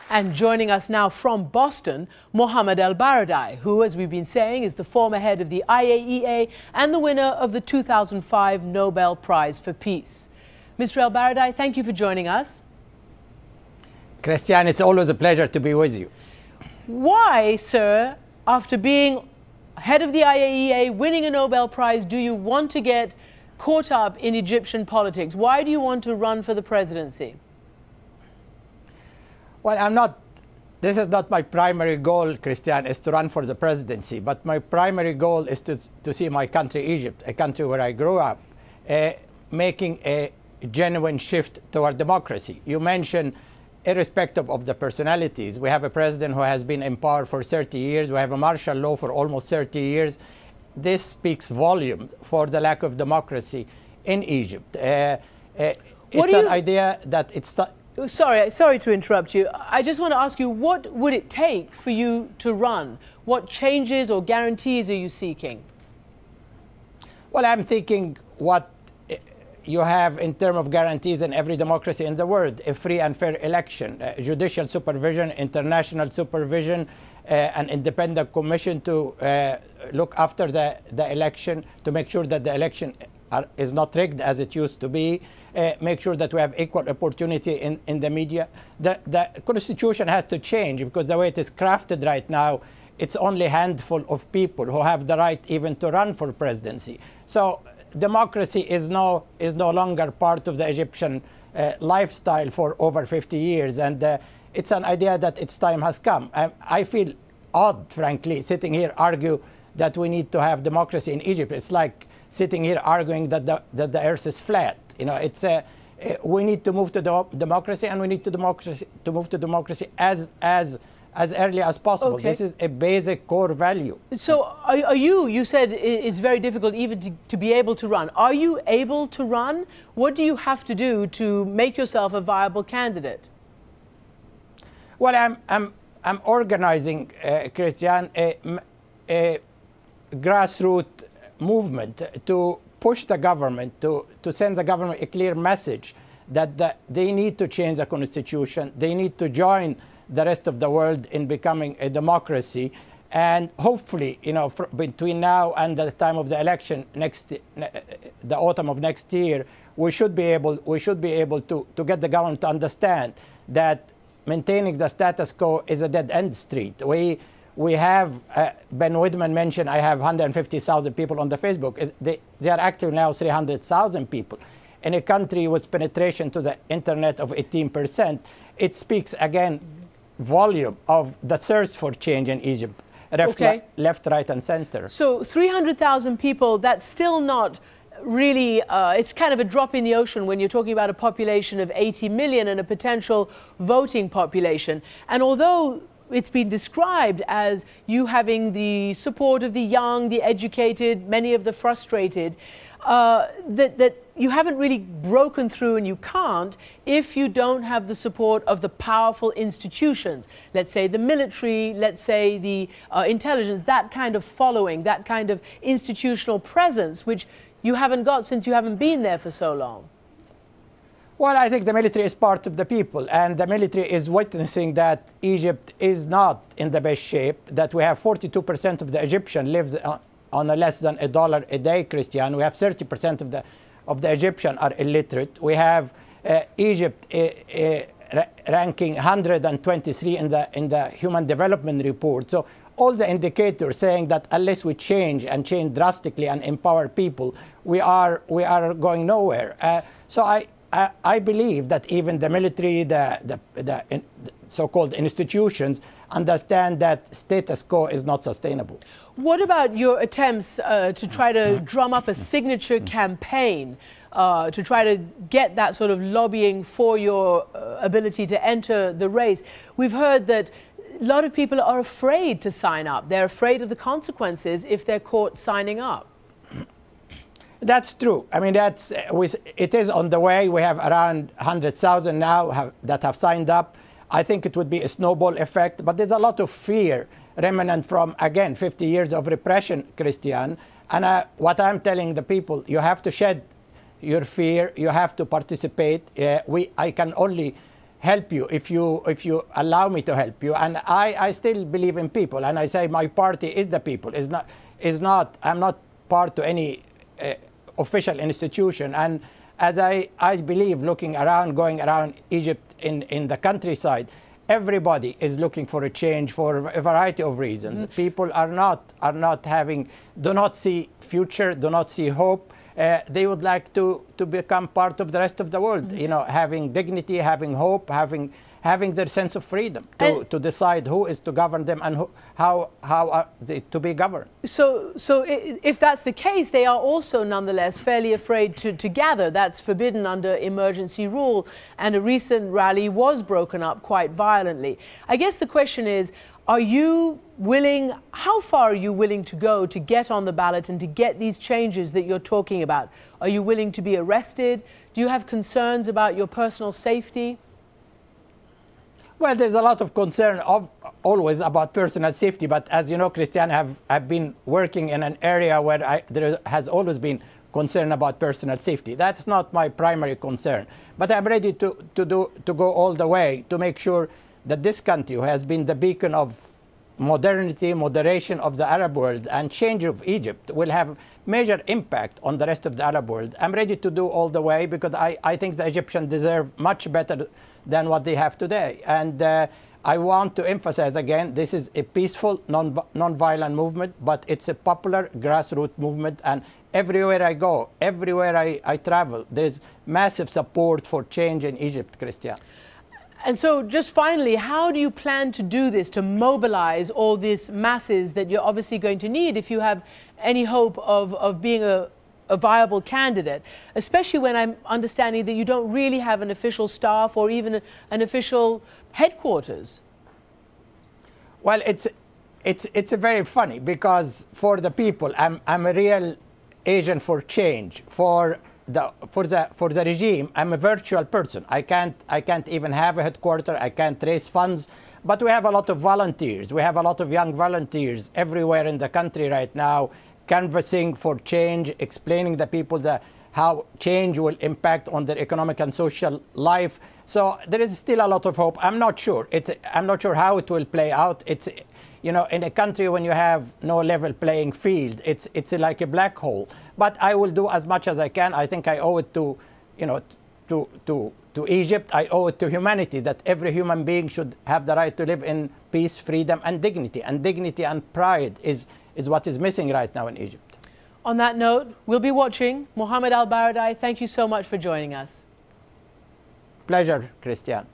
And joining us now from Boston, محمد البرادعي, who, as we've been saying, is the former head of the IAEA and the winner of the 2005 Nobel Prize for Peace. Mr. البرادعي, thank you for joining us. Christian, it's always a pleasure to be with you. Why, sir, after being head of the IAEA, winning a Nobel Prize, do you want to get caught up in Egyptian politics? Why do you want to run for the presidency? Well, this is not my primary goal, Christian, is to run for the presidency. But my primary goal is to see my country, Egypt, a country where I grew up, making a genuine shift toward democracy. You mentioned, irrespective of the personalities, we have a president who has been in power for 30 years. We have a martial law for almost 30 years. This speaks volume for the lack of democracy in Egypt. It's an idea that it's... Sorry to interrupt you. I just want to ask you, what would it take for you to run? What changes or guarantees are you seeking? Well, I'm thinking what you have in terms of guarantees in every democracy in the world: a free and fair election, judicial supervision, international supervision, an independent commission to look after the election, to make sure that the election is not rigged as it used to be, make sure that we have equal opportunity in the media. The constitution has to change, because the way it is crafted right now, it's only a handful of people who have the right even to run for presidency. So democracy is no longer part of the Egyptian lifestyle for over 50 years, and it's an idea that its time has come. I feel odd, frankly, sitting here argue that we need to have democracy in Egypt. It's like sitting here arguing that the earth is flat. You know, it's we need to move to democracy, and we need to move to democracy as early as possible. Okay. This is a basic core value. So you said it's very difficult even to be able to run. Are you able to run? What do you have to do to make yourself a viable candidate? Well, I'm organizing, Christian, a grassroots movement to push the government, to send the government a clear message that they need to change the constitution. They need to join the rest of the world in becoming a democracy, and hopefully, you know, between now and the time of the election the autumn of next year, we should be able to get the government to understand that maintaining the status quo is a dead-end street. We have, Ben Widman mentioned, I have 150,000 people on the Facebook. They are active now 300,000 people. In a country with penetration to the internet of 18%, it speaks again volume of the thirst for change in Egypt, left, right, and center. So 300,000 people, that's still not really, it's kind of a drop in the ocean when you're talking about a population of 80 million and a potential voting population. And although it's been described as you having the support of the young, the educated, many of the frustrated, that you haven't really broken through, and you can't if you don't have the support of the powerful institutions. Let's say the military, let's say the intelligence, that kind of following, that kind of institutional presence, which you haven't got since you haven't been there for so long. Well, I think the military is part of the people, and the military is witnessing that Egypt is not in the best shape, that we have 42% of the Egyptian lives on a less than $1 a day, Christian. We have 30% of the Egyptian are illiterate. We have Egypt ranking 123 in the Human Development Report. So all the indicators saying that unless we change drastically and empower people, we are going nowhere. So I believe that even the military, the so-called institutions, understand that status quo is not sustainable. What about your attempts to try to drum up a signature campaign, to try to get that sort of lobbying for your ability to enter the race? We've heard that a lot of people are afraid to sign up. They're afraid of the consequences if they're caught signing up. That's true. I mean, it is on the way. We have around 100,000 now that have signed up. I think it would be a snowball effect, but there's a lot of fear remnant from, again, 50 years of repression, Christian. And what I'm telling the people, you have to shed your fear, you have to participate. I can only help you if you allow me to help you. And I still believe in people, and I say my party is the people. I'm not part to any official institution. And as I believe, looking around, going around Egypt in the countryside, everybody is looking for a change for a variety of reasons. People are not having, do not see future, do not see hope. They would like to become part of the rest of the world, you know, having dignity, having hope, having their sense of freedom to decide who is to govern them and how are they to be governed. So if that's the case, they are also nonetheless fairly afraid to gather. That's forbidden under emergency rule, and a recent rally was broken up quite violently. I guess the question is, are you willing, how far are you willing to go to get on the ballot and to get these changes that you're talking about? Are you willing to be arrested? Do you have concerns about your personal safety? Well, there's a lot of concern always about personal safety, but as you know, Christiane, I've been working in an area where there has always been concern about personal safety. That's not my primary concern, but I'm ready to go all the way to make sure that this country, who has been the beacon of modernity, moderation of the Arab world, and change of Egypt, will have major impact on the rest of the Arab world. I'm ready to do all the way because I think the Egyptians deserve much better than what they have today. And I want to emphasize again, this is a peaceful, non-violent movement, but it's a popular grassroots movement. And everywhere I go, everywhere I travel, there's massive support for change in Egypt, Christiane. And so just finally, how do you plan to do this, to mobilize all these masses that you're obviously going to need if you have any hope of being a viable candidate, especially when I'm understanding that you don't really have an official staff or even an official headquarters? Well, it's very funny because for the people, I'm a real agent for change. For the regime, I'm a virtual person. I can't even have a headquarters. I can't raise funds. But we have a lot of volunteers. We have a lot of young volunteers everywhere in the country right now, canvassing for change, explaining to people how change will impact on their economic and social life. So there is still a lot of hope. I'm not sure. I'm not sure how it will play out. It's, you know, in a country when you have no level playing field, it's like a black hole. But I will do as much as I can. I think I owe it to, you know, to Egypt. I owe it to humanity that every human being should have the right to live in peace, freedom, and dignity. And dignity and pride is what is missing right now in Egypt. On that note, we'll be watching. Mohammed al-Baradi, thank you so much for joining us. Pleasure, Christiane.